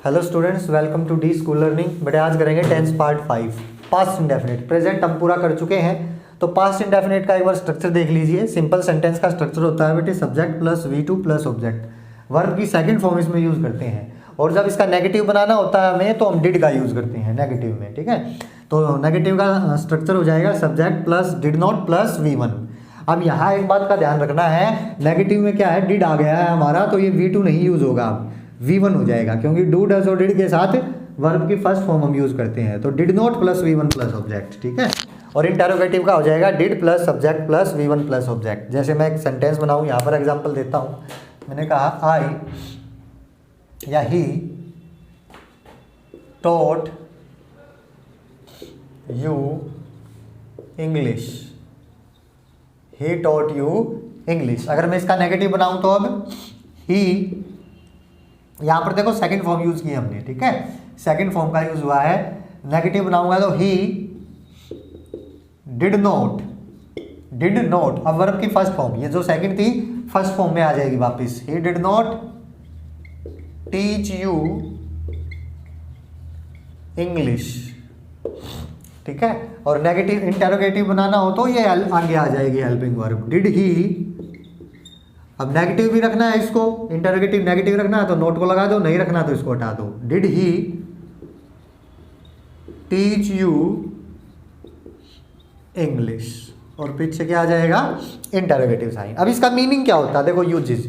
Hello students, welcome to the school learning. बेटे आज करेंगे tense part 5 past indefinite. Present हम पूरा कर चुके हैं, तो पास्ट इंडेफिनिट का एक बार स्ट्रक्चर देख लीजिए। सिंपल सेंटेंस का स्ट्रक्चर होता है बेटे subject plus V2 plus object. Verb की सेकंड फॉर्म इसमें यूज करते हैं, और जब इसका नेगेटिव बनाना होता है हमें तो हम डिड का यूज करते हैं नेगेटिव में। ठीक है, तो नेगेटिव का स्ट्रक्चर हो जाएगा subject plus did not plus V1। अब यहाँ एक बात का ध्यान रखना है, नेगेटिव में क्या है, डिड आ गया है हमारा, तो ये V2 नहीं यूज होगा, V1 हो जाएगा, क्योंकि डू डज और डिड के साथ वर्ब की फर्स्ट फॉर्म हम यूज करते हैं। तो did not plus V1 plus object. ठीक है, और इंटरोगेटिव का हो जाएगा did plus subject plus V1 plus object. जैसे मैं एक सेंटेंस बनाऊं, यहाँ पर एग्जांपल देता हूं। मैंने कहा आई या he taught you English, he taught you English. अगर मैं इसका नेगेटिव बनाऊं तो अब ही, यहाँ पर देखो सेकंड फॉर्म यूज की हमने। ठीक है, सेकंड फॉर्म का यूज हुआ है। नेगेटिव बनाऊंगा तो he did not, did not. अब वर्ब की फर्स्ट फॉर्म, ये जो सेकंड थी फर्स्ट फॉर्म में आ जाएगी वापस। He did not teach you English. ठीक है, और नेगेटिव इंटरोगेटिव बनाना हो तो ये आगे आ जाएगी हेल्पिंग वर्ब, डिड ही। अब नेगेटिव भी रखना है इसको, इंटरोगेटिव नेगेटिव रखना है तो नोट को लगा दो, नहीं रखना तो इसको हटा दो। Did he teach you English, और पीछे क्या आ जाएगा, इंटरोगेटिव साइन। अब इसका मीनिंग क्या होता है, देखो यूजेस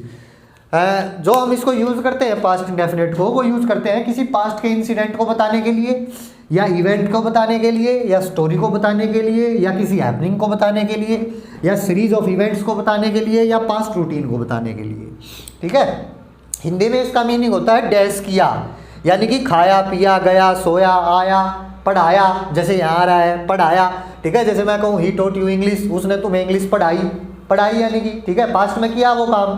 जो हम इसको यूज करते हैं पास्ट इंडेफिनिट को, वो यूज करते हैं किसी पास्ट के इंसिडेंट को बताने के लिए, या इवेंट को बताने के लिए, या स्टोरी को बताने के लिए, या किसी हैपनिंग को बताने के लिए, या सीरीज ऑफ इवेंट्स को बताने के लिए, या पास्ट रूटीन को बताने के लिए। ठीक है, हिंदी में इसका मीनिंग होता है डैश किया, यानी कि खाया पिया गया सोया आया पढ़ाया। जैसे यहाँ आ रहा है पढ़ाया। ठीक है, जैसे मैं कहूँ ही टॉट यू इंग्लिश, उसने तुम्हें इंग्लिश पढ़ाई। पढ़ाई यानी कि ठीक है पास्ट में किया, वो काम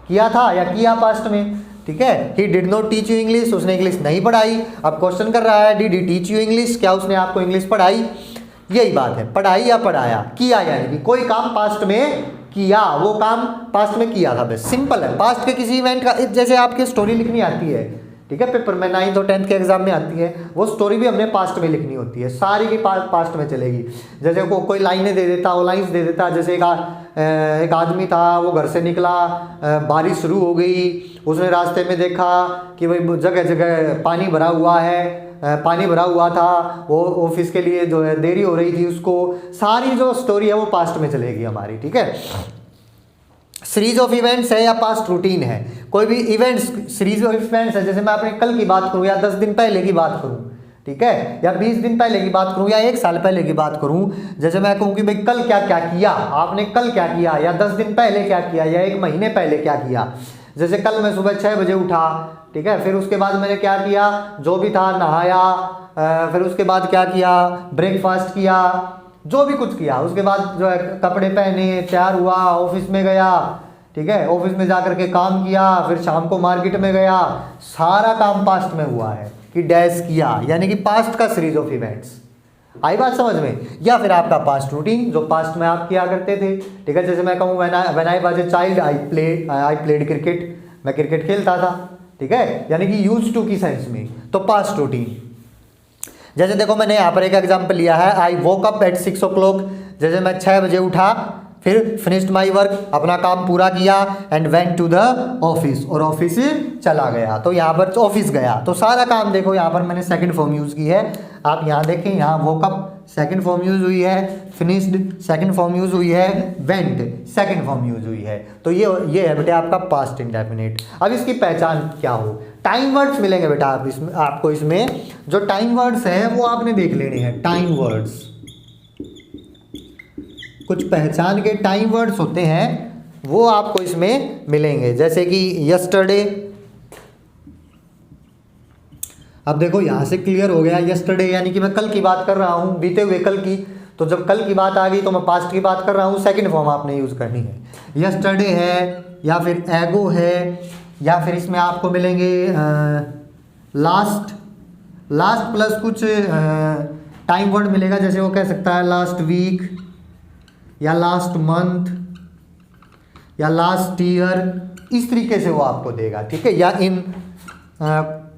किया था या किया पास्ट में। ठीक है, he did not teach you English, उसने इंग्लिश नहीं पढ़ाई। अब क्वेश्चन कर रहा है did he teach you English, क्या उसने आपको इंग्लिश पढ़ाई। यही बात है, पढ़ाई या पढ़ाया, किया यानी कि कोई काम पास्ट में किया, वो काम पास्ट में किया था। बस सिंपल है। पास्ट के किसी इवेंट का, जैसे आपकी स्टोरी लिखनी आती है, ठीक है, पेपर में 9th और 10th के एग्जाम में आती है, वो स्टोरी भी हमने पास्ट में लिखनी होती है, सारी की पास्ट में चलेगी। जैसे कोई लाइनें दे देता, वो लाइन्स दे देता। जैसे एक आदमी था, वो घर से निकला, बारिश शुरू हो गई, उसने रास्ते में देखा कि भाई जगह जगह पानी भरा हुआ है, पानी भरा हुआ था, वो ऑफिस के लिए जो है देरी हो रही थी उसको। सारी जो स्टोरी है वो पास्ट में चलेगी हमारी। ठीक है, सीरीज ऑफ इवेंट्स है या पास्ट रूटीन है, कोई भी इवेंट्स सीरीज ऑफ इवेंट्स है। जैसे मैं अपने कल की बात करूं, या 10 दिन पहले की बात करूं, ठीक है, या 20 दिन पहले की बात करूं, या 1 साल पहले की बात करूं। जैसे मैं कहूं कि भाई कल क्या क्या किया, आपने कल क्या किया, या 10 दिन पहले क्या किया, या 1 महीने पहले क्या किया। जैसे कल मैं सुबह 6 बजे उठा, ठीक है, फिर उसके बाद मैंने क्या किया, जो भी था नहाया, फिर उसके बाद क्या किया, ब्रेकफास्ट किया, जो भी कुछ किया। उसके बाद जो है कपड़े पहने, तैयार हुआ, ऑफिस में गया। ठीक है, ऑफिस में जाकर के काम किया, फिर शाम को मार्केट में गया। सारा काम पास्ट में हुआ है कि डैश किया, यानी कि पास्ट का सीरीज ऑफ इवेंट्स। आई बात समझ में। या फिर आपका पास्ट रूटीन, जो पास्ट में आप किया करते थे। ठीक है, जैसे मैं कहूँ when I was a child I played cricket, मैं क्रिकेट खेलता था। ठीक है, यानी कि यूज्ड टू की सेंस में, तो पास्ट रूटीन। जैसे देखो मैंने यहाँ पर एक एग्जाम्पल लिया है, आई वोक अप एट 6 o'clock। जैसे मैं 6 बजे उठा, फिर फिनिश्ड माई वर्क, अपना काम पूरा किया, and went to the office, और ऑफिस चला गया। तो यहाँ पर ऑफिस गया, तो सारा काम देखो यहाँ पर मैंने सेकंड फॉर्म यूज़ की है। आप यहाँ देखें, यहाँ वोकअप सेकंड फॉर्म यूज़ हुई है, फिनिश्ड सेकंड फॉर्म यूज़ हुई है, वेंट सेकंड फॉर्म यूज़ हुई है। तो ये है बेटा आपका पास्ट इंडेफिनिट। अब इसकी पहचान क्या हो, टाइम वर्ड्स मिलेंगे बेटा आपको इसमें। जो टाइम वर्ड्स हैं वो आपने देख लेने हैं। टाइम वर्ड्स, कुछ पहचान के टाइम वर्ड्स होते हैं, वो आपको इसमें मिलेंगे। जैसे कि यस्टरडे। अब देखो यहां से क्लियर हो गया, यस्टरडे यानी कि मैं कल की बात कर रहा हूं, बीते हुए कल की। तो जब कल की बात आ गई तो मैं पास्ट की बात कर रहा हूं, सेकंड फॉर्म आपने यूज करनी है। यस्टरडे है, या फिर एगो है, या फिर इसमें आपको मिलेंगे लास्ट प्लस कुछ टाइम वर्ड मिलेगा। जैसे वो कह सकता है लास्ट वीक, या लास्ट मंथ, या लास्ट ईयर, इस तरीके से वो आपको देगा। ठीक है, या इन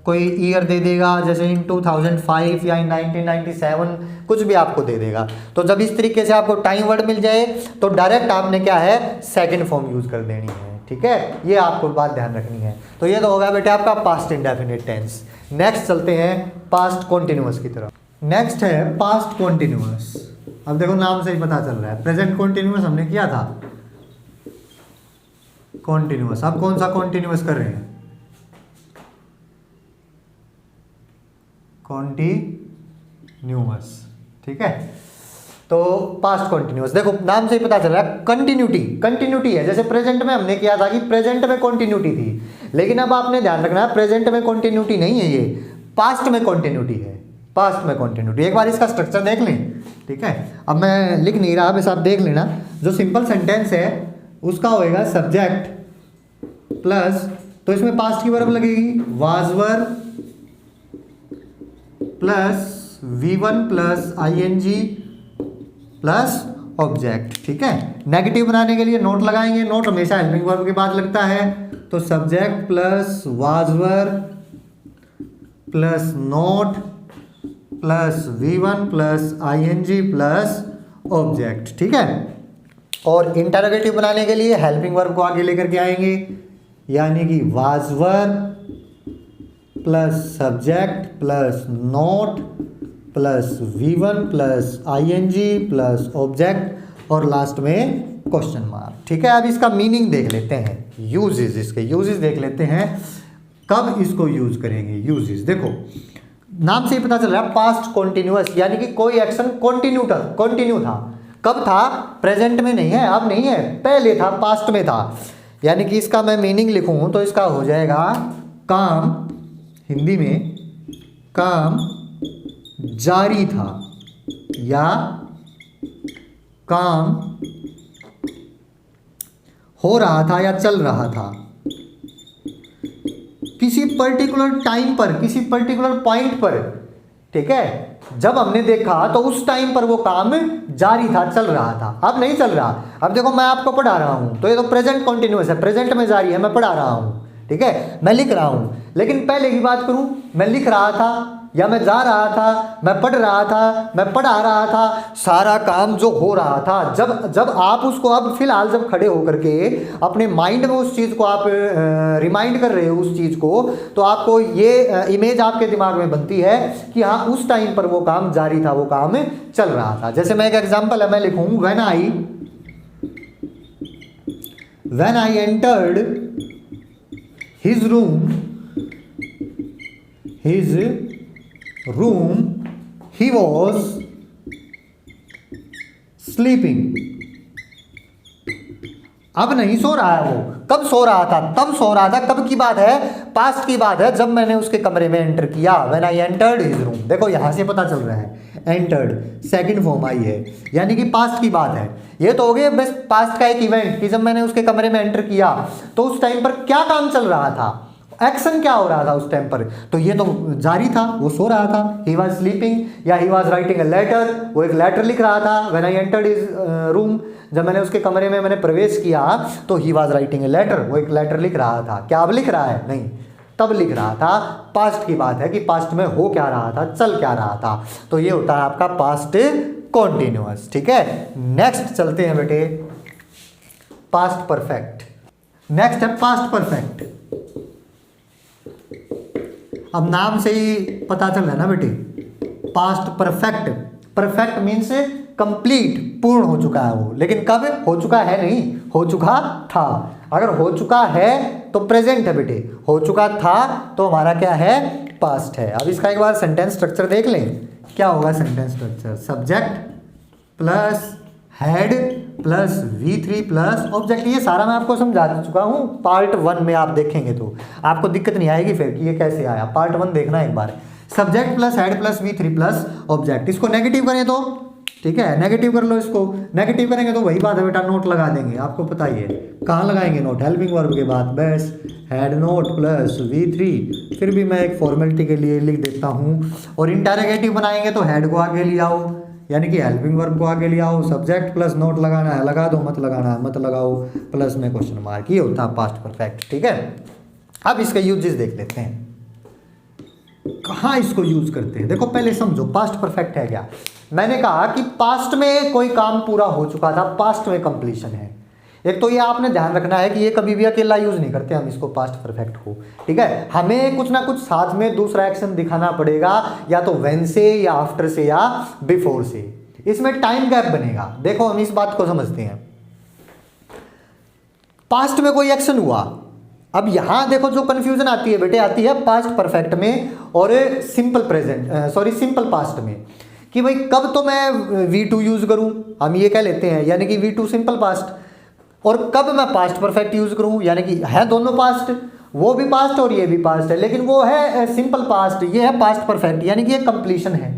कोई ईयर दे देगा, जैसे इन 2005 या इन 1997, कुछ भी आपको दे देगा। तो जब इस तरीके से आपको टाइम वर्ड मिल जाए तो डायरेक्ट आपने क्या है, सेकंड फॉर्म यूज कर देनी है। ठीक है, ये आपको बात ध्यान रखनी है। तो ये तो होगा बेटे आपका पास्ट इंडेफिनिट टेंस। नेक्स्ट चलते हैं पास्ट कॉन्टिन्यूअस की तरफ। नेक्स्ट है पास्ट कॉन्टिन्यूअस। अब देखो नाम से ही पता चल रहा है, प्रेजेंट कॉन्टिन्यूअस हमने किया था, कॉन्टिन्यूअस। अब कौन सा कॉन्टिन्यूअस कर रहे हैं, कॉन्टिन्यूअस। ठीक है, तो पास्ट कॉन्टिन्यूअस देखो नाम से ही पता चल रहा है, कंटिन्यूटी, कंटिन्यूटी है। जैसे प्रेजेंट में हमने किया था कि प्रेजेंट में कंटिन्यूटी थी, लेकिन अब आपने ध्यान रखना है प्रेजेंट में कंटिन्यूटी नहीं है, ये पास्ट में कंटिन्यूटी है, पास्ट में कंटिन्यूटी। एक बार इसका स्ट्रक्चर देख लें। ठीक है, अब मैं लिख नहीं रहा, बस आप देख लेना। जो सिंपल सेंटेंस है उसका होएगा सब्जेक्ट प्लस, तो इसमें पास्ट की वर्ब लगेगी, was were plus V1 plus ING plus object. ठीक है, नेगेटिव बनाने के लिए नोट लगाएंगे, नोट हमेशा हेल्पिंग वर्ब के बाद लगता है। तो subject plus was were plus not plus V1 plus ING plus object. ठीक है, और इंटरोगेटिव बनाने के लिए हेल्पिंग वर्ब को आगे लेकर के आएंगे, यानी कि was were plus subject plus not plus V1 plus ING plus object और लास्ट में क्वेश्चन मार्क। ठीक है, अब इसका मीनिंग देख लेते हैं, यूजेस, इसके यूजेस देख लेते हैं, कब इसको यूज करेंगे। यूजेस देखो नाम से ही पता चल रहा है, पास्ट कॉन्टिन्यूअस, यानी कि कोई एक्शन कंटिन्यू था। कब था, प्रेजेंट में नहीं है, अब नहीं है, पहले था, पास्ट में था। यानी कि इसका मैं मीनिंग लिखूं तो इसका हो जाएगा काम, हिंदी में काम जारी था या काम हो रहा था या चल रहा था, किसी पर्टिकुलर टाइम पर, किसी पर्टिकुलर पॉइंट पर। ठीक है, जब हमने देखा तो उस टाइम पर वो काम जारी था, चल रहा था, अब नहीं चल रहा। अब देखो मैं आपको पढ़ा रहा हूं तो ये तो प्रेजेंट कॉन्टिन्यूअस है, प्रेजेंट में जारी है, मैं पढ़ा रहा हूं। ठीक है, मैं लिख रहा हूं, लेकिन पहले की बात करूं, मैं लिख रहा था या मैं जा रहा था, मैं पढ़ रहा था, मैं पढ़ा रहा था, सारा काम जो हो रहा था, जब आप उसको अब फिलहाल जब खड़े होकर के अपने माइंड में उस चीज़ को आप रिमाइंड कर रहे हो उस चीज़ को, तो आपको ये इमेज आपके दिमाग में बनती है कि हाँ उस टाइम पर वो काम जारी था, वो काम चल रहा था। जैसे मैं एक एग्जाम्पल है, मैं लिखूँ when I entered his room, he was sleeping। अब नहीं सो रहा है वो, कब सो रहा था, तब सो रहा था। कब की बात है, पास्ट की बात है, जब मैंने उसके कमरे में एंटर किया, when I entered his room. देखो यहां से पता चल रहा है, एंटर्ड सेकंड फॉर्म आई है, यानी कि पास्ट की बात है। ये तो हो गया बस पास्ट का एक इवेंट कि जब मैंने उसके कमरे में एंटर किया तो उस टाइम पर क्या काम चल रहा था, एक्शन क्या हो रहा था उस टाइम पर, तो ये तो जारी था, वो सो रहा था। ही वॉज स्लीपिंग या he was writing a letter, वो एक लेटर लिख रहा था। When I entered his room, जब मैंने उसके कमरे में मैंने प्रवेश किया तो he was writing a letter, वो एक लेटर लिख रहा था। क्या अब लिख रहा है, नहीं, तब लिख रहा था। पास्ट की बात है कि पास्ट में हो क्या रहा था, चल क्या रहा था, तो ये होता है आपका पास्ट कॉन्टिन्यूअस। ठीक है, नेक्स्ट चलते हैं बेटे पास्ट परफेक्ट। नेक्स्ट है पास्ट परफेक्ट। अब नाम से ही पता चल रहा है ना बेटे, past perfect. Perfect means complete, पूर्ण हो चुका है वो, लेकिन कब हो चुका है, नहीं हो चुका था। अगर हो चुका है तो प्रेजेंट है बेटे, हो चुका था तो हमारा क्या है, पास्ट है। अब इसका एक बार सेंटेंस स्ट्रक्चर देख लें, क्या होगा sentence structure, subject plus had plus V3 plus object. ये सारा मैं आपको समझा चुका हूँ पार्ट 1 में, आप देखेंगे तो आपको दिक्कत नहीं आएगी फिर कि ये कैसे आया। पार्ट 1 देखना एक बार, subject plus had plus V3 plus object. इसको नेगेटिव करें तो ठीक है, नेगेटिव कर लो, इसको नेगेटिव करेंगे तो वही बात है बेटा, नोट लगा देंगे। आपको पता ही है कहाँ लगाएंगे नोट, हेल्पिंग वर्ब के बाद, बस हेड नोट प्लस V3। फिर भी मैं एक फॉर्मेलिटी के लिए लिख देता हूँ। और इंटरोगेटिव बनाएंगे तो हेड को आगे ले आओ, यानी कि हेल्पिंग वर्ब को आगे ले आओ, सब्जेक्ट प्लस नोट लगाना है, लगा दो, मत लगाना है मत लगाओ, प्लस में क्वेश्चन मार्क। ये होता है पास्ट परफेक्ट। ठीक है, अब इसके यूजेस देख लेते हैं। कहाँ इसको यूज करते हैं, देखो पहले समझो पास्ट परफेक्ट है क्या। मैंने कहा कि पास्ट में कोई काम पूरा हो चुका था, पास्ट में कंप्लीशन है। एक तो ये आपने ध्यान रखना है कि ये कभी भी अकेला यूज नहीं करते हम इसको पास्ट परफेक्ट को, ठीक है। हमें कुछ ना कुछ साथ में दूसरा एक्शन दिखाना पड़ेगा, या तो व्हेन से या आफ्टर से या बिफोर से, इसमें टाइम गैप बनेगा। देखो हम इस बात को समझते हैं, पास्ट में कोई एक्शन हुआ, अब यहां देखो जो कंफ्यूजन आती है बेटे, आती है पास्ट परफेक्ट में और सिंपल पास्ट में, कि भाई कब तो मैं V2 यूज करूं, हम ये कह लेते हैं, यानी कि V2 सिंपल पास्ट, और कब मैं पास्ट परफेक्ट यूज करूं, यानी कि है दोनों पास्ट, वो भी पास्ट और ये भी पास्ट है, लेकिन वो है सिंपल पास्ट, ये है पास्ट परफेक्ट, यानी कि ये कंप्लीशन है।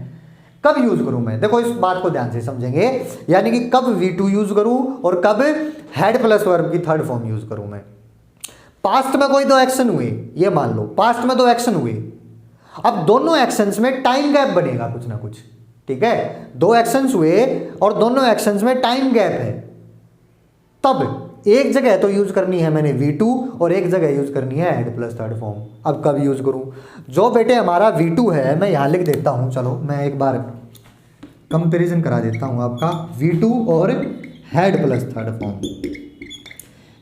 कब यूज करूं मैं, देखो इस बात को ध्यान से समझेंगे, यानी कि कब V2 यूज करूं और कब हैड प्लस वर्ब की थर्ड फॉर्म यूज करूं मैं। पास्ट में कोई दो एक्शन हुए, ये मान लो पास्ट में दो एक्शन हुए, अब दोनों एक्शंस में टाइम गैप बनेगा कुछ ना कुछ, ठीक है। दो एक्शंस हुए और दोनों एक्शंस में टाइम गैप है, तब एक जगह तो यूज करनी है मैंने V2 और एक जगह यूज करनी है हैड प्लस थर्ड फॉर्म। अब कब यूज करूं, जो बेटे हमारा V2 है, मैं यहां लिख देता हूं, चलो मैं एक बार कंपैरिजन करा देता हूं आपका V2 और हैड प्लस थर्ड फॉर्म।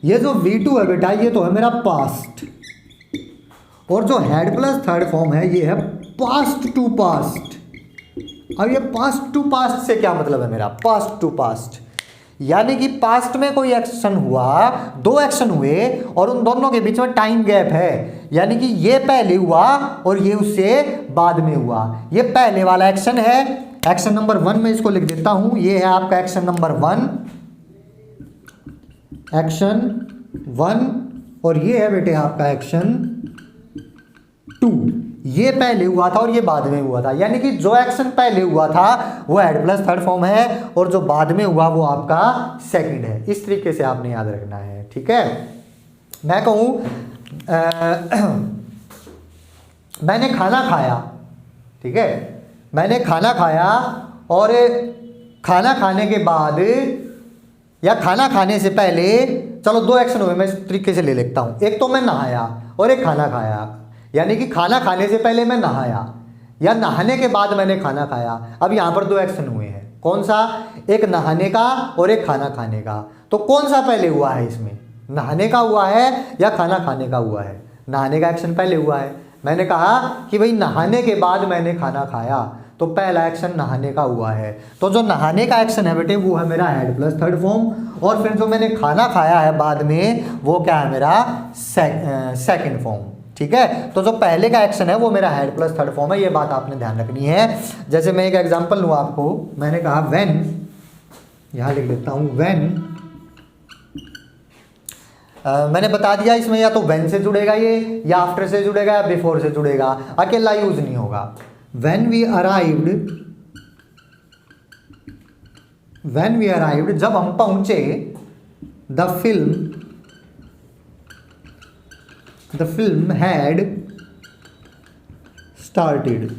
ये जो V2 है बेटा, ये तो है मेरा पास्ट, और जो हैड प्लस थर्ड फॉर्म है ये है पास्ट टू पास्ट। अब ये पास्ट टू पास्ट से क्या मतलब है मेरा, पास्ट टू पास्ट, यानी कि पास्ट में कोई एक्शन हुआ, दो एक्शन हुए और उन दोनों के बीच में टाइम गैप है, यानी कि ये पहले हुआ और ये उससे बाद में हुआ। ये पहले वाला एक्शन है, एक्शन नंबर 1 में इसको लिख देता हूं, ये है आपका एक्शन नंबर 1, एक्शन 1, और ये है बेटे आपका एक्शन 2। ये पहले हुआ था और ये बाद में हुआ था, यानी कि जो एक्शन पहले हुआ था वो हेड प्लस थर्ड फॉर्म है और जो बाद में हुआ वो आपका सेकंड है। इस तरीके से आपने याद रखना है, ठीक है। मैं कहूं मैंने खाना खाया, ठीक है, मैंने खाना खाया और खाना खाने के बाद या खाना खाने से पहले, चलो दो एक्शन हुए, मैं इस तरीके से ले लेता हूं, एक तो मैं नहाया और एक खाना खाया, यानी कि खाना खाने से पहले मैं नहाया या नहाने के बाद मैंने खाना खाया। अब यहाँ पर दो एक्शन हुए हैं, कौन सा, एक नहाने का और एक खाना खाने का। तो कौन सा पहले हुआ है इसमें, नहाने का हुआ है या खाना खाने का हुआ है। नहाने का एक्शन पहले हुआ है, मैंने कहा कि भाई नहाने के बाद मैंने खाना खाया, तो पहला एक्शन नहाने का हुआ है। तो जो नहाने का एक्शन है बेटे वो है मेरा हेड प्लस थर्ड फॉर्म, और फिर जो मैंने खाना खाया है बाद में वो क्या है मेरा सेकंड फॉर्म, ठीक है। तो जो पहले का एक्शन है वो मेरा हेड प्लस थर्ड फॉर्म है, ये बात आपने ध्यान रखनी है। जैसे मैं एक एग्जांपल लूँ आपको, मैंने कहा व्हेन, यहाँ लिख देता हूँ व्हेन, मैंने बता दिया इसमें या तो व्हेन से जुड़ेगा ये, या आफ्टर से जुड़ेगा, या बिफोर से जुड़ेगा, अकेला यूज नहीं होगा। व्हेन वी अराइव्ड, जब हम पहुंचे, द फिल्म हैड स्टार्टेड।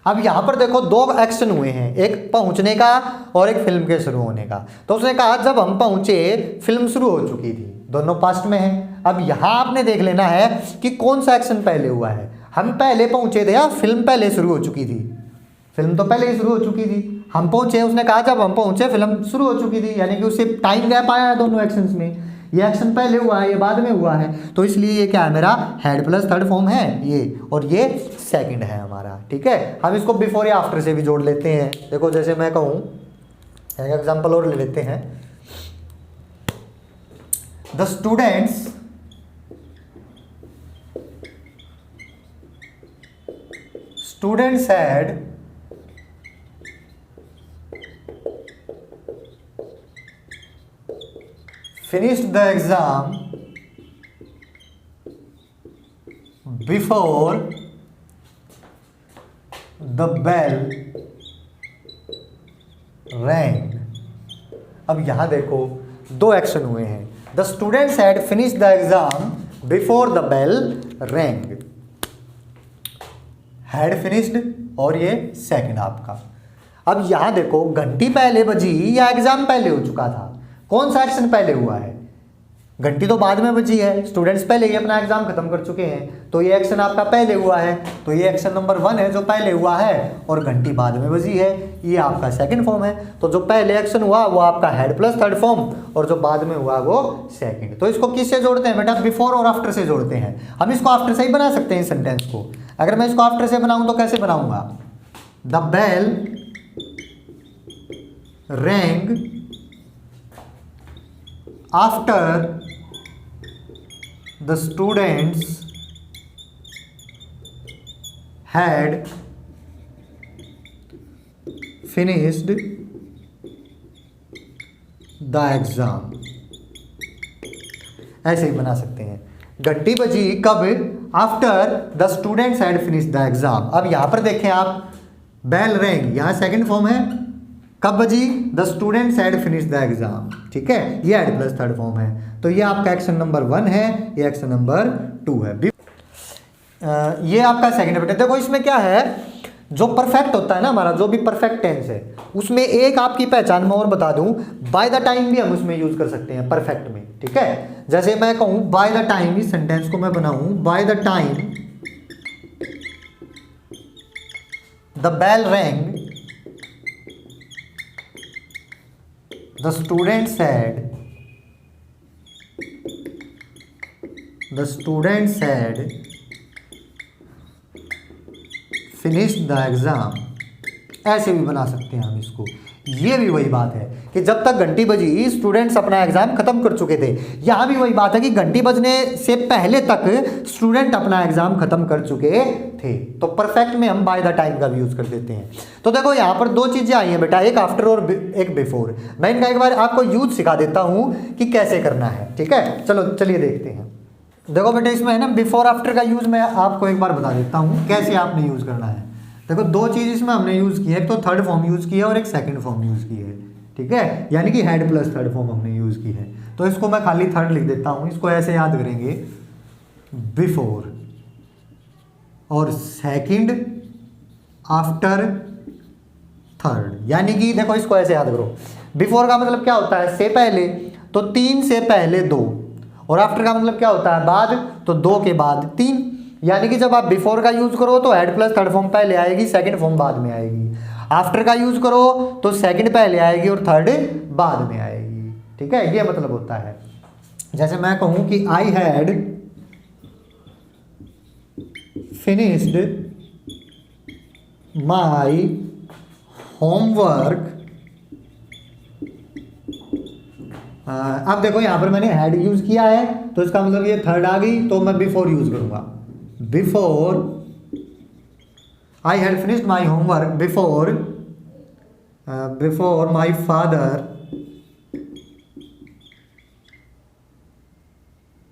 अब यहां पर देखो दो एक्शन हुए हैं, एक पहुंचने का और एक फिल्म के शुरू होने का। तो उसने कहा जब हम पहुंचे फिल्म शुरू हो चुकी थी, दोनों पास्ट में है। अब यहां आपने देख लेना है कि कौन सा एक्शन पहले हुआ है, हम पहले पहुंचे थे या फिल्म पहले शुरू हो चुकी थी। फिल्म तो पहले ही शुरू हो चुकी थी, हम पहुंचे, उसने कहा जब हम पहुंचे फिल्म शुरू हो चुकी थी, यानी कि उससे टाइम गैप आया है दोनों एक्शंस में। ये एक्शन पहले हुआ है, ये बाद में हुआ है, तो इसलिए ये क्या है मेरा हेड प्लस थर्ड फॉर्म है ये, और ये सेकंड है हमारा, ठीक है। हम इसको बिफोर या आफ्टर से भी जोड़ लेते हैं। देखो जैसे मैं कहूँ, एक एग्जांपल और ले लेते हैं, the students had finished the exam before the bell rang। अब यहां देखो दो एक्शन हुए हैं, the students had finished the exam before the bell rang, had finished और ये सेकंड आपका। अब यहां देखो घंटी पहले बजी या एग्जाम पहले हो चुका था, कौन सा एक्शन पहले हुआ है, घंटी तो बाद में बची है, स्टूडेंट्स पहले ही अपना एग्जाम खत्म कर चुके हैं, तो ये एक्शन आपका पहले हुआ है, तो ये एक्शन नंबर 1 है जो पहले हुआ है, और घंटी बाद में बजी है, ये आपका सेकंड फॉर्म है। तो जो पहले एक्शन हुआ वो आपका हेड प्लस थर्ड फॉर्म, और जो बाद में हुआ वो सेकंड। तो इसको किससे जोड़ते हैं बेटा? बिफोर और आफ्टर से जोड़ते हैं। हम इसको आफ्टर से ही बना सकते हैं इस सेंटेंस को। अगर मैं इसको आफ्टर से बनाऊं तो कैसे बनाऊंगा? The bell rang after the students had finished the exam। ऐसे ही बना सकते हैं। घंटी बजी कब? After the students had finished the exam. अब यहां पर देखें आप, बेल रैंग यहां सेकंड फॉर्म है, कब बजी? The students had finished the exam, ठीक है, ये हेड प्लस थर्ड फॉर्म है। तो ये आपका एक्शन नंबर 1 है, ये एक्शन नंबर 2 है। ये आपका सेकंड बेटा। देखो इसमें क्या है, जो परफेक्ट होता है ना हमारा, जो भी परफेक्ट टेंस है, उसमें एक आपकी पहचान मैं और बता दूं, बाय द टाइम भी हम उसमें यूज कर सकते हैं परफेक्ट में, ठीक है। जैसे मैं कहूं बाय द टाइम, इस सेंटेंस को मैं बनाऊं, by the time the bell rang the students had finished the exam। ऐसे भी बना सकते हैं हम इसको। ये भी वही बात है कि जब तक घंटी बजी स्टूडेंट्स अपना एग्जाम खत्म कर चुके थे। यहाँ भी वही बात है कि घंटी बजने से पहले तक स्टूडेंट अपना एग्जाम खत्म कर चुके थे। तो परफेक्ट में हम बाय द टाइम का भी यूज कर देते हैं। तो देखो यहाँ पर 2 चीजें आई हैं बेटा, एक आफ्टर और एक बिफोर। मैं इनका एक बार आपको यूज सिखा देता हूँ कि कैसे करना है, ठीक है। चलिए देखते हैं। देखो बेटा इसमें है ना, बिफोर आफ्टर का यूज मैं आपको एक बार बता देता हूँ कैसे आपने यूज करना है। देखो 2 चीज इसमें हमने यूज की है, एक तो थर्ड फॉर्म यूज की है और एक सेकंड फॉर्म यूज की है, ठीक है, यानी कि हेड प्लस थर्ड फॉर्म हमने यूज की है। तो इसको मैं खाली थर्ड लिख देता हूं, इसको ऐसे याद करेंगे, बिफोर और सेकंड आफ्टर थर्ड। यानी कि देखो इसको ऐसे याद करो, बिफोर का मतलब क्या होता है? से पहले, तो 3 से पहले 2, और आफ्टर का मतलब क्या होता है? बाद, तो 2 के बाद 3। यानी कि जब आप बिफोर का यूज करो तो हेड प्लस थर्ड फॉर्म पहले आएगी, सेकंड फॉर्म बाद में आएगी। आफ्टर का यूज करो तो सेकंड पहले आएगी और थर्ड बाद में आएगी, ठीक है, ये मतलब होता है। जैसे मैं कहूं कि I had finished my homework. अब देखो यहां पर मैंने हैड यूज किया है, तो इसका मतलब ये थर्ड आ गई, तो मैं बिफोर यूज करूंगा। Before I had finished my homework before my father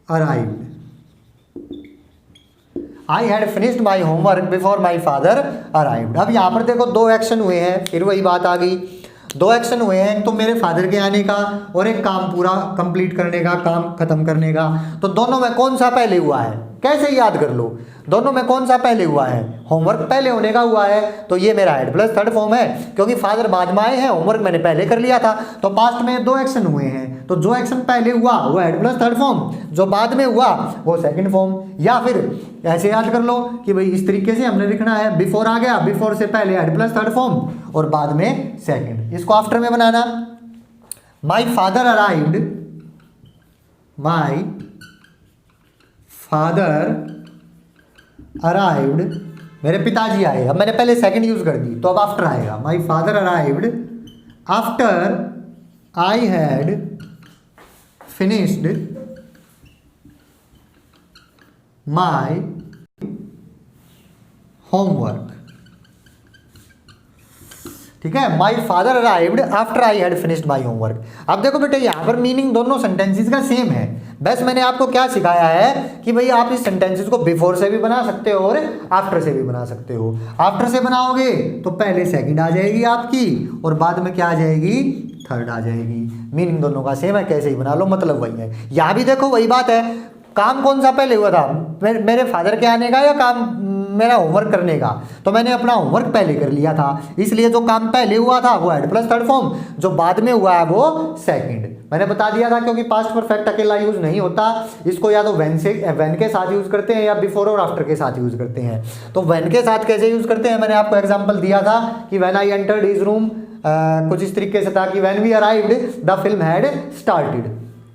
arrived. I had finished my homework before my father arrived. अब यहाँ पर देखो 2 एक्शन हुए हैं, फिर वही बात आ गई। 2 एक्शन हुए हैं, तो मेरे फादर के आने का और एक काम पूरा कंप्लीट करने का, काम खत्म करने का। तो दोनों में कौन सा पहले हुआ है? कैसे याद कर लो, दोनों में कौन सा पहले हुआ है? होमवर्क पहले होने का हुआ है, तो ये मेरा हेड प्लस थर्ड फॉर्म है, क्योंकि फादर बाद में आए हैं, होमवर्क मैंने पहले कर लिया था। तो पास्ट में 2 एक्शन हुए हैं, तो जो एक्शन पहले हुआ वो हेड प्लस थर्ड फॉर्म, जो बाद में हुआ वो सेकंड फॉर्म। या फिर ऐसे याद कर लो कि भाई इस तरीके से हमने लिखना है, बिफोर आ गया, बिफोर से पहले हेड प्लस थर्ड फॉर्म और बाद में सेकंड। इसको आफ्टर में बनाना, my father arrived, my father arrived, मेरे पिताजी आए। अब मैंने पहले सेकंड यूज कर दी, तो अब आफ्टर आएगा। माई father arrived after I had finished my homework, ठीक है। माई father arrived after I had finished my homework. अब देखो बेटे यहाँ पर मीनिंग दोनों सेंटेंसेस का सेम है, बस मैंने आपको क्या सिखाया है कि भाई आप इस सेंटेंसेस को बिफोर से भी बना सकते हो और आफ्टर से भी बना सकते हो। आफ्टर से बनाओगे तो पहले सेकंड आ जाएगी आपकी और बाद में क्या आ जाएगी? थर्ड आ जाएगी। मीनिंग दोनों का सेम है, कैसे ही बना लो, मतलब वही है। यहाँ भी देखो वही बात है, काम कौन सा पहले हुआ था? मेरे फादर के आने का या काम मेरा होमवर्क करने का, तो मैंने अपना होमवर्क पहले कर लिया था, इसलिए जो काम पहले हुआ था वो हेड प्लस थर्ड फॉर्म, जो बाद में हुआ है वो सेकंड। मैंने बता दिया था क्योंकि पास्ट परफेक्ट अकेला यूज नहीं होता, इसको या तो व्हेन के साथ यूज करते हैं या बिफोर और आफ्टर के साथ यूज करते हैं। तो व्हेन के साथ कैसे यूज करते हैं, मैंने आपको एग्जांपल दिया था कि when I entered his room, कुछ इस तरीके से था कि when we arrived the film had started,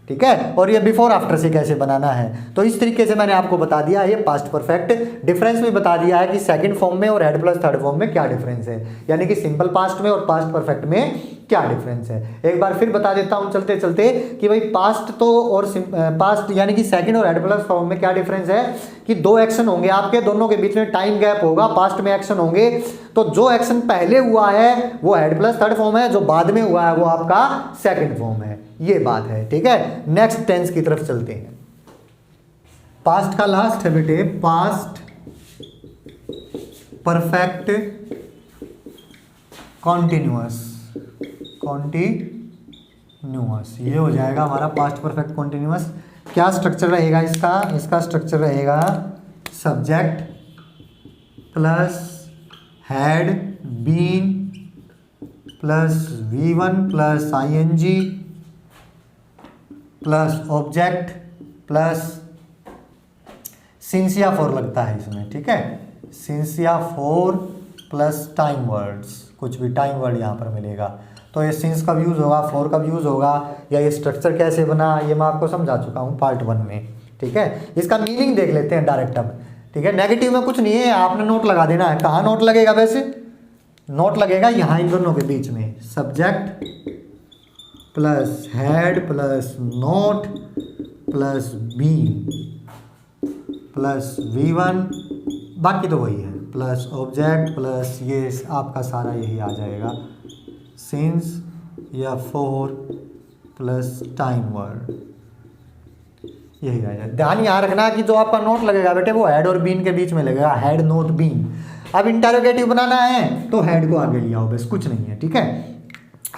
ठीक है। और ये बिफोर आफ्टर से कैसे बनाना है, तो इस तरीके से मैंने आपको बता दिया है। ये पास्ट परफेक्ट डिफरेंस भी बता दिया है कि सेकंड फॉर्म में और हेड प्लस थर्ड फॉर्म में क्या डिफरेंस है, यानी कि सिंपल पास्ट में और पास्ट परफेक्ट में क्या डिफरेंस है। एक बार फिर बता देता हूं चलते चलते कि भाई पास्ट तो और पास्ट यानी कि सेकंड और हेड प्लस फॉर्म में क्या डिफरेंस है कि दो एक्शन होंगे आपके, दोनों के बीच में टाइम गैप होगा, पास्ट में एक्शन होंगे, तो जो एक्शन पहले हुआ है वो हेड प्लस थर्ड फॉर्म है, जो बाद में हुआ है वो आपका सेकंड फॉर्म है। ये बात है, ठीक है। नेक्स्ट टेंस की तरफ चलते हैं। पास्ट का लास्ट है बेटे पास्ट परफेक्ट कॉन्टिन्यूअस, ये हो जाएगा हमारा पास्ट परफेक्ट कॉन्टिन्यूअस। क्या स्ट्रक्चर रहेगा इसका, इसका स्ट्रक्चर रहेगा subject plus had been plus V1 plus ING plus object plus since या फॉर लगता है इसमें, ठीक है, सिंस या फॉर प्लस टाइम वर्ड्स, कुछ भी टाइम वर्ड यहाँ पर मिलेगा। तो ये सिंस कब यूज़ होगा, फॉर कब यूज़ होगा, या ये स्ट्रक्चर कैसे बना, ये मैं आपको समझा चुका हूँ पार्ट 1 में, ठीक है। इसका मीनिंग देख लेते हैं डायरेक्ट अब, ठीक है। नेगेटिव में कुछ नहीं है, आपने नोट लगा देना है। कहाँ नोट लगेगा वैसे, नोट लगेगा यहाँ इन दोनों के बीच में, subject plus had plus not plus been plus V1, बाकी तो वही है, प्लस ऑब्जेक्ट प्लस ये आपका सारा यही आ जाएगा, सिंस या फॉर प्लस टाइम वर्ड, यही आ जाएगा। ध्यान यहाँ रखना कि जो आपका नोट लगेगा बेटे वो हेड और बीन के बीच में लगेगा, हेड नोट बीन। अब इंटरोगेटिव बनाना है तो हेड को आगे ले आओ, बस कुछ नहीं है, ठीक है।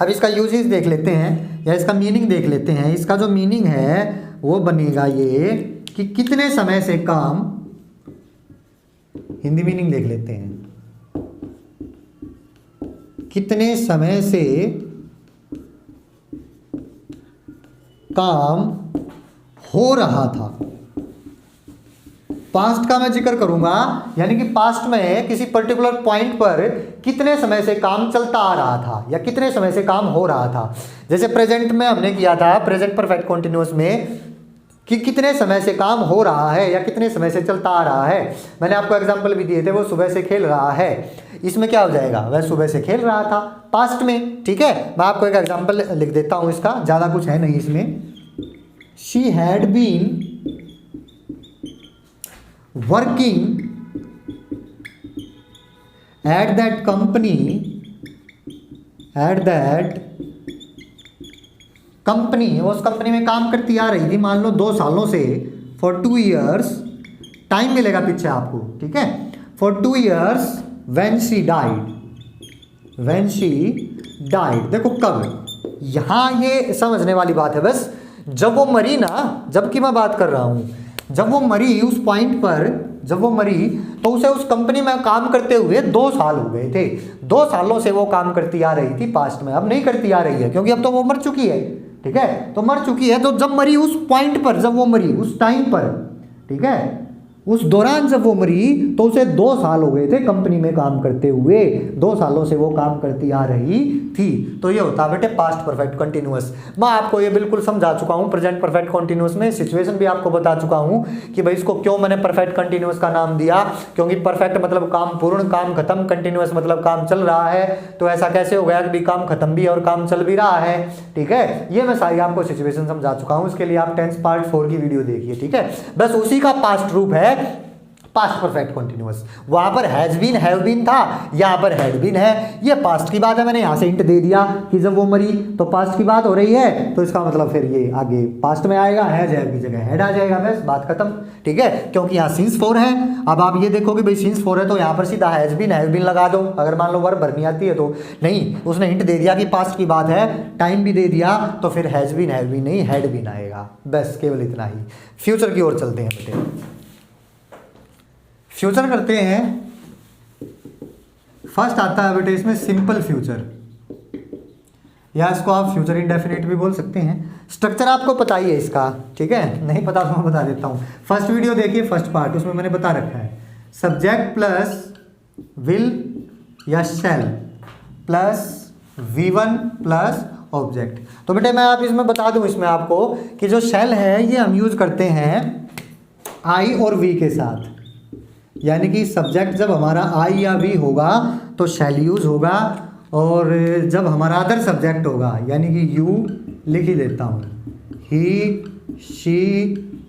अब इसका यूजेस देख लेते हैं या इसका मीनिंग देख लेते हैं। इसका जो मीनिंग है वो बनेगा ये कि कितने समय से काम, हिंदी मीनिंग देख लेते हैं, कितने समय से काम हो रहा था। पास्ट का मैं जिक्र करूंगा, यानी कि पास्ट में किसी पर्टिकुलर पॉइंट पर कितने समय से काम चलता आ रहा था या कितने समय से काम हो रहा था। जैसे प्रेजेंट में हमने किया था, प्रेजेंट परफेक्ट कॉन्टिन्यूअस में, कि कितने समय से काम हो रहा है या कितने समय से चलता आ रहा है। मैंने आपको एग्जांपल भी दिए थे, वो सुबह से खेल रहा है, इसमें क्या हो जाएगा, वह सुबह से खेल रहा था पास्ट में, ठीक है। मैं आपको एक एग्जांपल लिख देता हूं इसका, ज़्यादा कुछ है नहीं इसमें। She had been working at that company, उस कंपनी में काम करती आ रही थी, मान लो 2 सालों से, फॉर 2 years, टाइम मिलेगा पीछे आपको, ठीक है, for 2 years when she died. देखो कब, यहाँ ये समझने वाली बात है बस, जब वो मरी ना, जबकि मैं बात कर रहा हूँ, जब वो मरी उस पॉइंट पर, जब वो मरी तो उसे उस कंपनी में काम करते हुए 2 साल हो गए थे। 2 सालों से वो काम करती आ रही थी पास्ट में, अब नहीं करती आ रही है क्योंकि अब तो वो मर चुकी है, ठीक है। तो मर चुकी है, तो जब मरी उस पॉइंट पर, जब वो मरी उस टाइम पर, ठीक है, उस दौरान जब वो मरी तो उसे 2 साल हो गए थे कंपनी में काम करते हुए, 2 सालों से वो काम करती आ रही थी। तो ये होता है बेटे पास्ट परफेक्ट कंटिन्यूअस। मैं आपको ये बिल्कुल समझा चुका हूँ प्रेजेंट परफेक्ट कंटिन्यूअस में, सिचुएशन भी आपको बता चुका हूँ कि भाई इसको क्यों मैंने परफेक्ट कंटिन्यूअस का नाम दिया, क्योंकि परफेक्ट मतलब काम पूर्ण, काम खत्म, कंटिन्यूअस मतलब काम चल रहा है। तो ऐसा कैसे हो गया कि भी काम खत्म भी है और काम चल भी रहा है, ठीक है। ये मैं सारी आपको सिचुएशन समझा चुका हूँ, इसके लिए आप टेंस पार्ट 4 की वीडियो देखिए, ठीक है। बस उसी का पास्ट रूप है पास्ट परफेक्ट कॉन्टिन्यूअस। वहां पर हैज बीन, हैव बीन था, यहां पर हैड बीन है। ये पास्ट की बात है, मैंने यहां से हिंट दे दिया कि जब वो मरी तो पास्ट की बात हो रही है, तो इसका मतलब फिर ये आगे पास्ट में आएगा, हैज हैव की जगह हैड आ जाएगा, बस बात खत्म, ठीक है। क्योंकि यहाँ सिंस 4 है। अब आप ये देखो कि भाई सिंस 4 है तो यहाँ पर सीधा हैज बीन, हैव बीन लगा दो, अगर मान लो वर्ब भरनी आती है तो। नहीं, उसने हिंट दे दिया कि पास्ट की बात है, टाइम भी दे दिया, तो फिर हैज बीन, हैव बीन नहीं, हैड बीन आएगा, बस केवल इतना ही। फ्यूचर की ओर चलते हैं बेटे। फ्यूचर करते हैं, फर्स्ट आता है बेटे इसमें सिंपल फ्यूचर, या इसको आप फ्यूचर इंडेफिनिट भी बोल सकते हैं। स्ट्रक्चर आपको पता ही है इसका, ठीक है, नहीं पता तो मैं बता देता हूँ। फर्स्ट वीडियो देखिए, फर्स्ट पार्ट, उसमें मैंने बता रखा है सब्जेक्ट प्लस विल या शैल प्लस V1 प्लस ऑब्जेक्ट। तो बेटे मैं आप इसमें बता दूं इसमें आपको कि जो शैल है ये हम यूज करते हैं I और V के साथ, यानी कि सब्जेक्ट जब हमारा I या V होगा तो शैल यूज होगा, और जब हमारा अदर सब्जेक्ट होगा यानी कि यू लिख ही देता हूँ, ही, शी,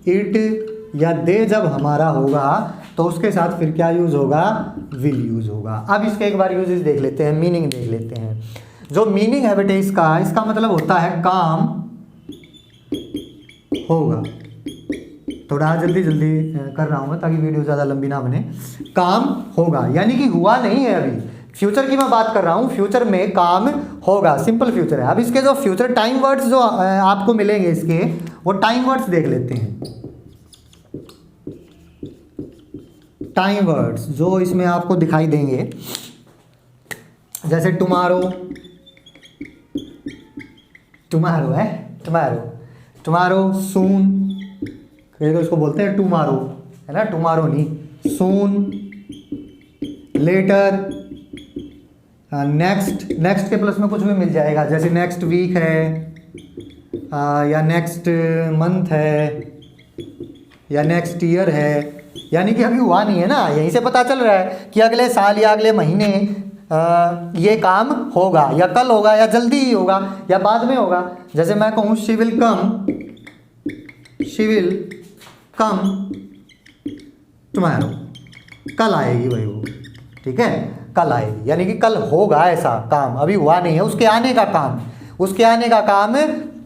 इट या दे जब हमारा होगा तो उसके साथ फिर क्या यूज़ होगा, विल यूज़ होगा। अब इसके एक बार यूजेस देख लेते हैं, मीनिंग देख लेते हैं। जो मीनिंग है बेटे इसका मतलब होता है काम होगा। थोड़ा जल्दी कर रहा हूँ मैं ताकि वीडियो ज़्यादा लंबी ना बने। काम होगा यानी कि हुआ नहीं है, अभी फ्यूचर की मैं बात कर रहा हूँ, फ्यूचर में काम होगा, सिंपल फ्यूचर है। अब इसके जो फ्यूचर टाइम वर्ड्स जो आपको मिलेंगे इसके, वो टाइम वर्ड्स देख लेते हैं। टाइम वर्ड्स जो इसमें आपको दिखाई देंगे, जैसे टुमारो, टुमारो है, टुमारो, सून, तो इसको बोलते हैं टुमारो, है ना, टुमारो नहीं, सून, लेटर, नेक्स्ट के प्लस में कुछ भी मिल जाएगा, जैसे नेक्स्ट वीक है, या नेक्स्ट मंथ है, या नेक्स्ट ईयर है, यानी कि अभी हुआ नहीं है ना, यहीं से पता चल रहा है कि अगले साल या अगले महीने ये काम होगा, या कल होगा, या जल्दी ही होगा, या बाद में होगा। जैसे मैं कहूँ शी विल कम टुमारो, कल आएगी भाई वो, ठीक है, कल आएगी, यानी कि कल होगा ऐसा काम, अभी हुआ नहीं है, उसके आने का काम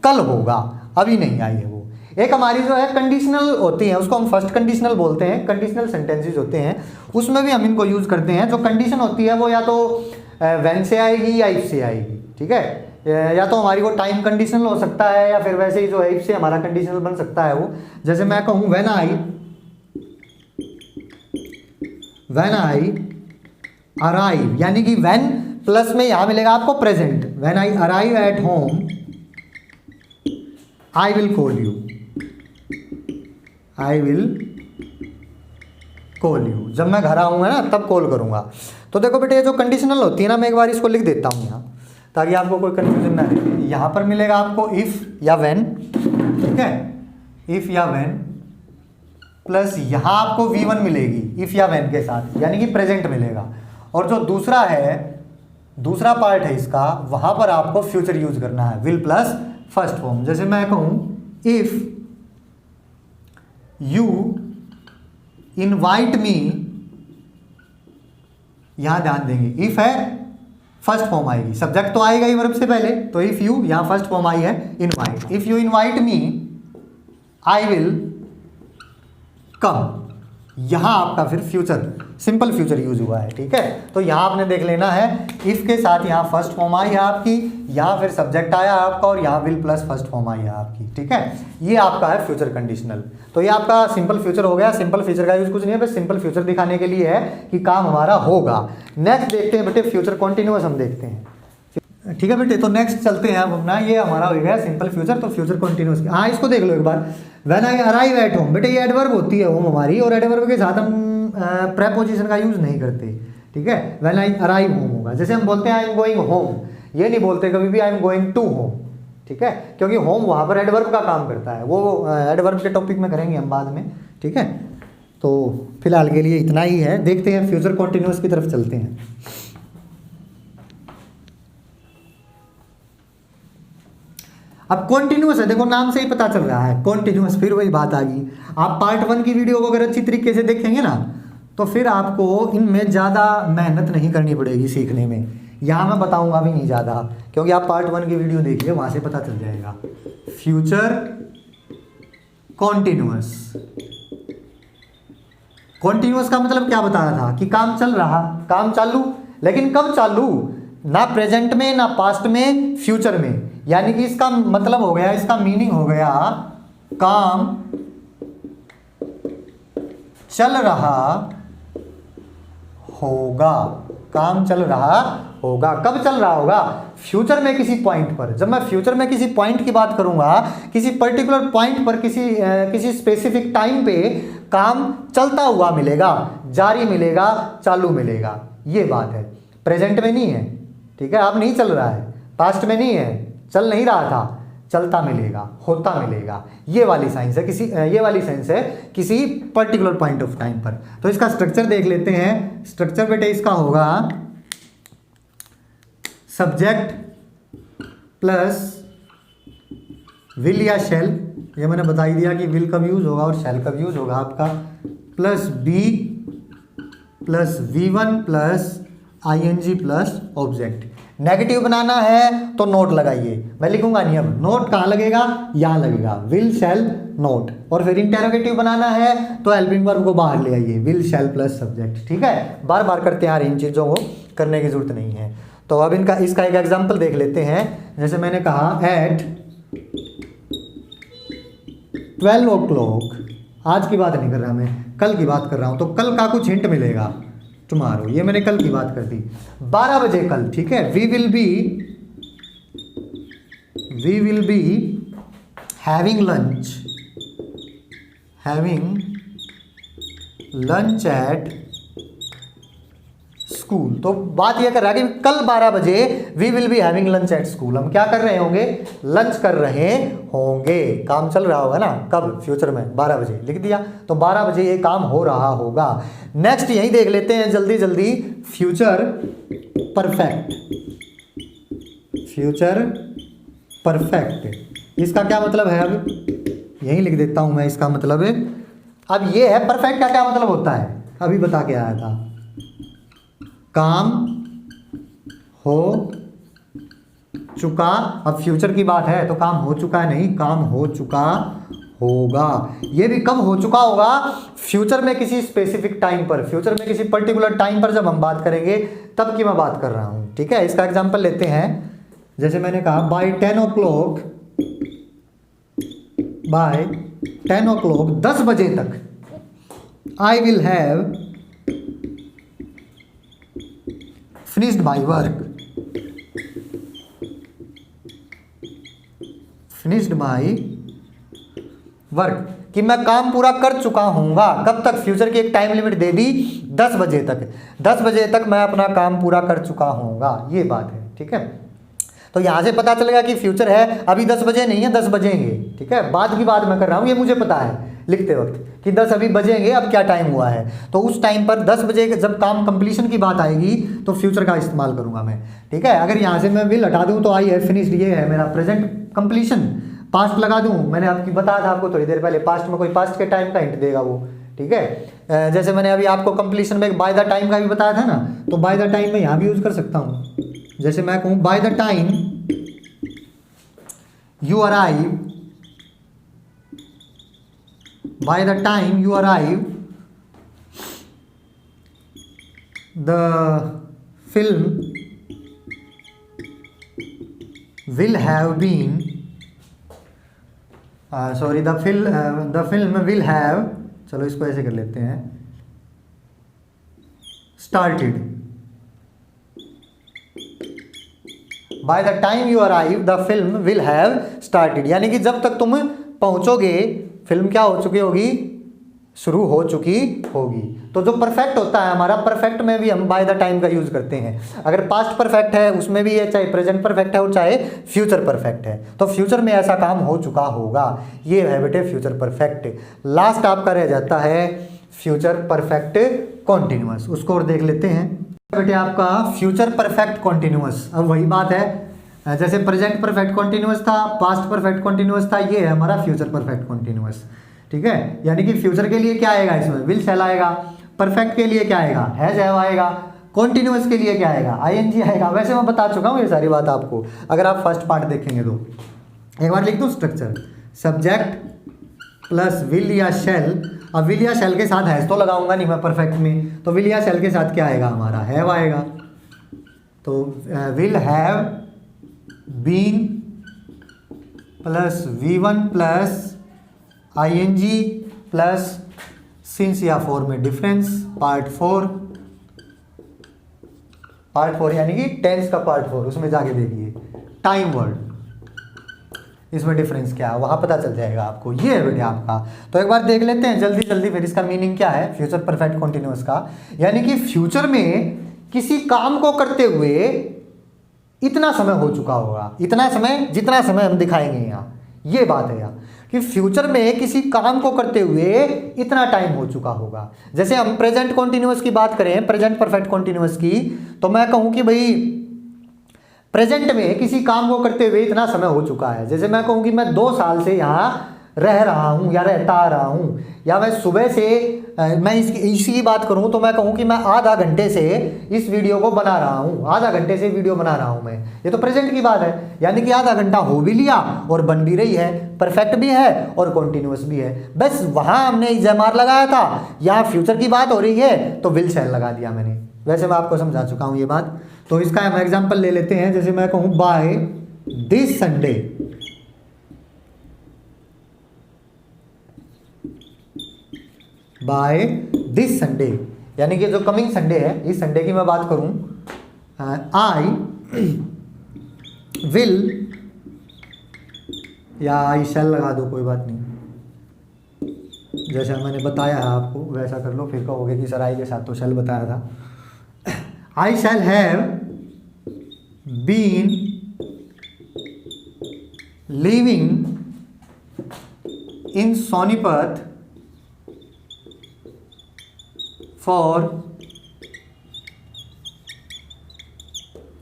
कल होगा, अभी नहीं आई है वो। एक हमारी जो है कंडीशनल होती है, उसको हम फर्स्ट कंडीशनल बोलते हैं, कंडीशनल सेंटेंसेस होते हैं, उसमें भी हम इनको यूज़ करते हैं। जो कंडीशन होती है वो या तो व्हेन से आएगी या इफ से आएगी, ठीक है, या तो हमारी वो टाइम कंडीशनल हो सकता है, या फिर वैसे ही जो है इफ से हमारा कंडीशनल बन सकता है वो। जैसे मैं कहूँ व्हेन आई अराइव, यानी कि व्हेन प्लस में यहाँ मिलेगा आपको present, when I arrive at home I will call you, जब मैं घर आऊँगा ना तब कॉल करूँगा। तो देखो बेटे ये जो कंडीशनल होती है ना, मैं एक बार इसको लिख देता हूँ यहाँ ताकि आपको कोई कन्फ्यूजन ना रहे। यहाँ पर मिलेगा आपको इफ़ या व्हेन, ठीक है, इफ़ या व्हेन, प्लस यहाँ आपको V1 मिलेगी इफ़ या व्हेन के साथ, यानी कि प्रेजेंट मिलेगा। और जो दूसरा पार्ट है इसका, वहाँ पर आपको फ्यूचर यूज करना है, विल प्लस फर्स्ट फॉर्म। जैसे मैं कहूँ इफ़ यू इनवाइट मी, यहां ध्यान देंगे, इफ है फर्स्ट फॉर्म आएगी, सब्जेक्ट तो आएगा ही वर्ब से पहले, तो इफ यू, यहां फर्स्ट फॉर्म आई है invite, if you invite me I will come, यहां आपका फिर फ्यूचर, सिंपल फ्यूचर यूज हुआ है, ठीक है। तो यहां आपने देख लेना है, इफ के साथ यहां फर्स्ट फॉर्म आई है आपकी, यहां फिर सब्जेक्ट आया आपका, और यहां will plus first form I है आपकी, ठीक है। ये आपका है फ्यूचर कंडीशनल। तो ये आपका सिंपल फ्यूचर हो गया। सिंपल फ्यूचर का यूज कुछ नहीं है, बस सिंपल फ्यूचर दिखाने के लिए है कि काम हमारा होगा। नेक्स्ट देखते हैं बेटे फ्यूचर कॉन्टिन्यूअस, हम देखते हैं, ठीक है बेटे। तो नेक्स्ट चलते हैं अब अपना, ये हमारा हो गया सिंपल फ्यूचर, तो फ्यूचर कॉन्टिन्यूअस। हाँ, इसको देख लो एक बार, when I arrive at home, बेटे ये एडवर्ब होती है होम हमारी, और एडवर्ब के साथ हम प्रेपोजिशन का यूज नहीं करते, ठीक है। व्हेन आई अराइव होम होगा, जैसे हम बोलते हैं आई एम गोइंग होम, ये नहीं बोलते कभी भी I am going to home, ठीक है, क्योंकि होम वहाँ पर एडवर्ब का काम करता है, वो एडवर्ब के टॉपिक में करेंगे हम बाद में, ठीक है। तो फिलहाल के लिए इतना ही है, देखते हैं फ्यूचर कॉन्टिन्यूअस की तरफ चलते हैं। अब कॉन्टिन्यूअस है, देखो नाम से ही पता चल रहा है कॉन्टिन्यूअस, फिर वही बात आ गई। आप पार्ट 1 की वीडियो को अगर अच्छी तरीके से देखेंगे ना, तो फिर आपको इनमें ज़्यादा मेहनत नहीं करनी पड़ेगी सीखने में। यहाँ मैं बताऊँगा भी नहीं ज़्यादा, क्योंकि आप पार्ट 1 की वीडियो देखिए, वहाँ से पता चल जाएगा। फ्यूचर कॉन्टिन्यूअस, कॉन्टिन्यूअस का मतलब क्या बता रहा था कि काम चल रहा, काम चालू, लेकिन कब चालू, ना प्रेजेंट में, ना पास्ट में, फ्यूचर में। यानी कि इसका मतलब हो गया, इसका मीनिंग हो गया, काम चल रहा होगा, काम चल रहा होगा। कब चल रहा होगा? फ्यूचर में किसी पॉइंट पर। जब मैं फ्यूचर में किसी पॉइंट की बात करूंगा, किसी पर्टिकुलर पॉइंट पर किसी स्पेसिफिक टाइम पे काम चलता हुआ मिलेगा, जारी मिलेगा, चालू मिलेगा, ये बात है। प्रेजेंट में नहीं है, ठीक है, अब नहीं चल रहा है, पास्ट में नहीं है, चल नहीं रहा था, चलता मिलेगा, होता मिलेगा, ये वाली साइंस है ये वाली साइंस है किसी पर्टिकुलर पॉइंट ऑफ टाइम पर। तो इसका स्ट्रक्चर देख लेते हैं। स्ट्रक्चर बेटे इसका होगा सब्जेक्ट प्लस विल या शेल, ये मैंने बता ही दिया कि विल कब यूज होगा और शेल कब यूज होगा आपका, plus B plus V1 plus ING plus object. Negative बनाना है तो नोट लगाइए, मैं लिखूंगा नहीं अब, नोट कहाँ लगेगा? यहाँ लगेगा, विल शैल नोट। और फिर इंटेरोगेटिव बनाना है तो हेल्पिंग वर्ब को बाहर ले आइए, विल शैल प्लस सब्जेक्ट, ठीक है। बार बार करते हैं यार, इन चीज़ों को करने की जरूरत नहीं है। तो अब इसका एक एग्जाम्पल देख लेते हैं। जैसे मैंने कहा एट 12 o'clock, आज की बात नहीं कर रहा मैं, कल की बात कर रहा हूँ, तो कल का कुछ हिंट मिलेगा टुमारो, ये मैंने कल की बात कर दी, 12 बजे कल, ठीक है। We will be having lunch at school. तो बात यह कर रहा है कि कल 12 बजे we will be having lunch at school, हम क्या कर रहे होंगे? लंच कर रहे होंगे। काम चल रहा होगा ना, कब? फ्यूचर में 12 बजे लिख दिया, तो 12 बजे ये काम हो रहा होगा। नेक्स्ट यही देख लेते हैं जल्दी जल्दी, फ्यूचर परफेक्ट। इसका क्या मतलब है? अब यही लिख देता हूं मैं इसका मतलब। अब ये है परफेक्ट का क्या मतलब होता है, अभी बता के आया था, काम हो चुका। अब फ्यूचर की बात है तो काम हो चुका है नहीं, काम हो चुका होगा। ये भी कब हो चुका होगा? फ्यूचर में किसी स्पेसिफिक टाइम पर, फ्यूचर में किसी पर्टिकुलर टाइम पर जब हम बात करेंगे तब की मैं बात कर रहा हूं, ठीक है। इसका एग्जांपल लेते हैं। जैसे मैंने कहा बाय 10 o'clock, 10 बजे तक I will have finished my work, कि मैं काम पूरा कर चुका हूँगा। कब तक? फ्यूचर की एक टाइम लिमिट दे दी, 10 बजे तक। 10 बजे तक मैं अपना काम पूरा कर चुका हूँगा, ये बात है, ठीक है। तो यहाँ से पता चलेगा कि फ्यूचर है, अभी 10 बजे नहीं है, 10 बजेंगे, ठीक है। बाद की बात मैं कर रहा हूँ, ये मुझे पता है लिखते वक्त कि 10 अभी बजेंगे, अब क्या टाइम हुआ है, तो उस टाइम पर 10 बजे जब काम कंप्लीशन की बात आएगी तो फ्यूचर का इस्तेमाल करूँगा मैं, ठीक है। अगर यहाँ से मैं विल हटा दूँ तो आई है फिनिश्ड, ये है मेरा प्रेजेंट कंप्लीशन। पास्ट लगा दूँ, मैंने आपकी बताया था आपको थोड़ी देर पहले, पास्ट में कोई पास्ट के टाइम का हिंट देगा वो, ठीक है। जैसे मैंने अभी आपको कंप्लीशन में बाय द टाइम का भी बताया था ना, तो बाय द टाइम में यहाँ भी यूज़ कर सकता हूँ। जैसे मैं कहूँ bye the time you arrive, the film will have been the film will have, चलो इसको ऐसे कर लेते हैं, started। By the time you arrive, the film will have started, यानी कि जब तक तुम पहुंचोगे फिल्म क्या हो चुकी होगी? शुरू हो चुकी होगी। तो जो परफेक्ट होता है हमारा, परफेक्ट में भी हम बाय द टाइम का यूज करते हैं। अगर पास्ट परफेक्ट है उसमें भी है, चाहे प्रेजेंट परफेक्ट है और चाहे फ्यूचर परफेक्ट है, तो फ्यूचर में ऐसा काम हो चुका होगा, ये है बेटे फ्यूचर परफेक्ट। लास्ट आपका रह जाता है फ्यूचर परफेक्ट कॉन्टिन्यूअस, उसको और देख लेते हैं बेटे। आपका फ्यूचर परफेक्ट कॉन्टिन्यूअस, अब वही बात है, जैसे प्रेजेंट परफेक्ट कॉन्टिन्यूअस था, पास्ट परफेक्ट कॉन्टिन्यूअस था, ये है हमारा फ्यूचर परफेक्ट कॉन्टिन्यूअस, ठीक है। यानी कि फ्यूचर के लिए क्या आएगा इसमें? विल शैल आएगा। परफेक्ट के लिए क्या आएगा? हैज हैव आएगा। कॉन्टिन्यूअस के लिए क्या आएगा? ING आएगा। वैसे मैं बता चुका हूँ ये सारी बात आपको, अगर आप फर्स्ट पार्ट देखेंगे तो। एक बार लिख दूँ स्ट्रक्चर, सब्जेक्ट प्लस विल या शैल। अब विल या शैल के साथ हैज तो लगाऊंगा नहीं मैं परफेक्ट में, तो विल या शैल के साथ क्या आएगा हमारा? हैव आएगा। तो will have been plus V1 plus ING plus since या फॉर में डिफरेंस, पार्ट 4 पार्ट 4 यानी कि टेंस का पार्ट 4, उसमें जाके देखिए टाइम वर्ड, इसमें डिफरेंस क्या है वहाँ पता चल जाएगा आपको। ये है बेटे आपका। तो एक बार देख लेते हैं जल्दी जल्दी फिर इसका मीनिंग क्या है फ्यूचर परफेक्ट कॉन्टिन्यूअस का। यानी कि फ्यूचर में किसी काम को करते हुए इतना समय हो चुका होगा, इतना समय जितना समय हम दिखाएंगे यहाँ, ये बात है यहाँ कि फ्यूचर में किसी काम को करते हुए इतना टाइम हो चुका होगा। जैसे हम प्रेजेंट कॉन्टिन्यूअस की बात करें, प्रेजेंट परफेक्ट कॉन्टिन्यूअस की, तो मैं कहूँ कि भाई प्रेजेंट में किसी काम को करते हुए इतना समय हो चुका है। जैसे मैं कहूँ कि मैं 2 साल से यहाँ रह रहा हूँ या रहता आ रहा हूँ, या मैं सुबह से मैं इसी की बात करूँ तो मैं कहूँ कि मैं आधा घंटे से इस वीडियो को बना रहा हूँ, आधा घंटे से वीडियो बना रहा हूँ मैं। ये तो प्रेजेंट की बात है, यानी कि आधा घंटा हो भी लिया और बन भी रही है, परफेक्ट भी है और कॉन्टिन्यूअस भी है। बस वहाँ हमने इज़मार लगाया था, यहाँ फ्यूचर की बात हो रही है तो विल शैल लगा दिया मैंने। वैसे मैं आपको समझा चुका हूँ ये बात। तो इसका हम एग्जाम्पल ले लेते हैं। जैसे मैं कहूँ by this Sunday, by this Sunday यानी कि जो कमिंग संडे है, इस संडे की मैं बात करूं, आई विल या आई शैल लगा दो, कोई बात नहीं, जैसा मैंने बताया है आपको वैसा कर लो, फिर कहोगे कि सर आई के साथ तो शैल बताया था। I shall have been living in Sonipat for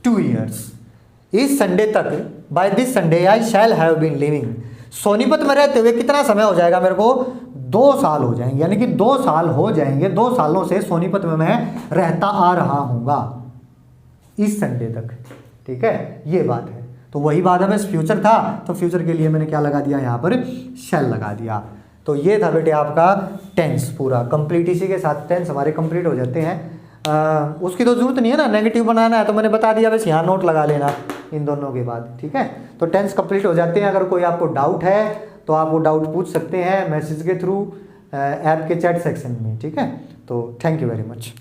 2 years। इस संडे तक, by this Sunday I shall have been living, Sonipat में रहते हुए कितना समय हो जाएगा मेरे को, 2 साल हो जाएंगे, यानी कि 2 साल हो जाएंगे, 2 सालों से सोनीपत में मैं रहता आ रहा हूँगा इस संडे तक। ठीक है, ये बात है। तो वही बात है, बस फ्यूचर था तो फ्यूचर के लिए मैंने क्या लगा दिया यहाँ पर, शैल लगा दिया। तो ये था बेटे आपका टेंस पूरा कंप्लीट। इसी के साथ टेंस हमारे कंप्लीट हो जाते हैं। उसकी तो जरूरत नहीं है ना, नेगेटिव बनाना है तो मैंने बता दिया, बस यहाँ नोट लगा लेना इन दोनों के बाद। ठीक है, तो टेंस कंप्लीट हो जाते हैं। अगर कोई आपको डाउट है तो आप वो डाउट पूछ सकते हैं मैसेज के थ्रू, ऐप के चैट सेक्शन में। ठीक है, तो थैंक यू वेरी मच।